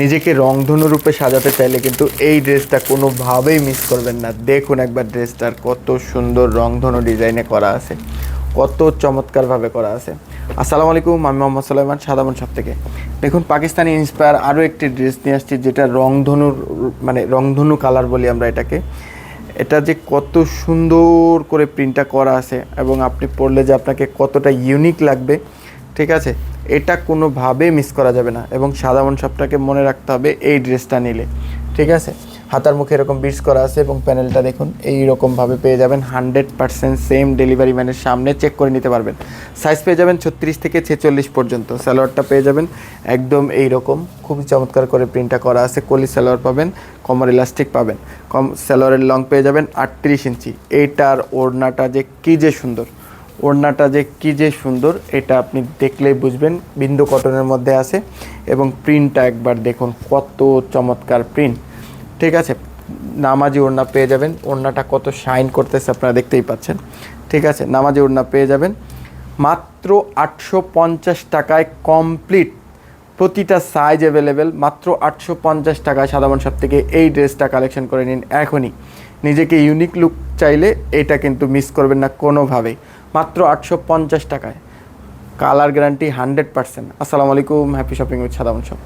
নিজেকে রংধনু রূপে সাজাতে চাইলে কিন্তু এই ড্রেসটা কোনোভাবেই মিস করবেন না। দেখুন একবার ড্রেসটার কত সুন্দর রংধনু ডিজাইনে করা আছে, কত চমৎকারভাবে করা আছে। আসসালামু আলাইকুম, আমি মোহাম্মদ সুলাইমান, সাদামন শপ থেকে। দেখুন পাকিস্তানি ইন্সপায়ার আরও একটি ড্রেস নিয়ে আসছি, যেটা রংধনুর মানে রংধনু কালার বলি আমরা এটাকে। এটা যে কত সুন্দর করে প্রিন্টটা করা আছে এবং আপনি পরলে যে আপনাকে কতটা ইউনিক লাগবে, ঠিক আছে, এটা কোনোভাবে মিস করা যাবে না। এবং সাদামন শপটাকে মনে রাখতে হবে এই ড্রেসটা নিলে, ঠিক আছে। হাতার মুখে এরকম বিটস করা আছে এবং প্যানেলটা দেখুন এই রকমভাবে পেয়ে যাবেন। 100% সেম ডেলিভারি ম্যানের সামনে চেক করে নিতে পারবেন। সাইজ পেয়ে যাবেন 36 থেকে 46 পর্যন্ত। সালোয়ারটা পেয়ে যাবেন একদম এই রকম, খুবই চমৎকার করে প্রিন্টটা করা আছে। কলি সালোয়ার পাবেন, কমর ইলাস্টিক পাবেন। সালোয়ারের লং পেয়ে যাবেন 38 ইঞ্চি। এইটার ওড়নাটা যে কী যে সুন্দর, ওড়নাটা যে কী যে সুন্দর, এটা আপনি দেখলেই বুঝবেন। বিন্দু কটনের মধ্যে আছে এবং প্রিন্টটা একবার দেখুন কত চমৎকার প্রিন্ট, ঠিক আছে। নামাজি ওড়না পেয়ে যাবেন, ওড়নাটা কত শাইন করতেছে আপনারা দেখতেই পাচ্ছেন, ঠিক আছে। নামাজি ওড়না পেয়ে যাবেন মাত্র 850 টাকায় কমপ্লিট। প্রতিটা সাইজ অ্যাভেলেবেল, মাত্র 850 টাকায় সাদামন শপ থেকে এই ড্রেসটা কালেকশন করে নিন এখনই। নিজেকে ইউনিক লুক চাইলে এটা কিন্তু মিস করবেন না কোনোভাবেই। মাত্র 850 টাকায়, কালার গ্যারান্টি 100%। আসসালামু আলাইকুম, হ্যাপি শপিং উইথ সাদামন শপ।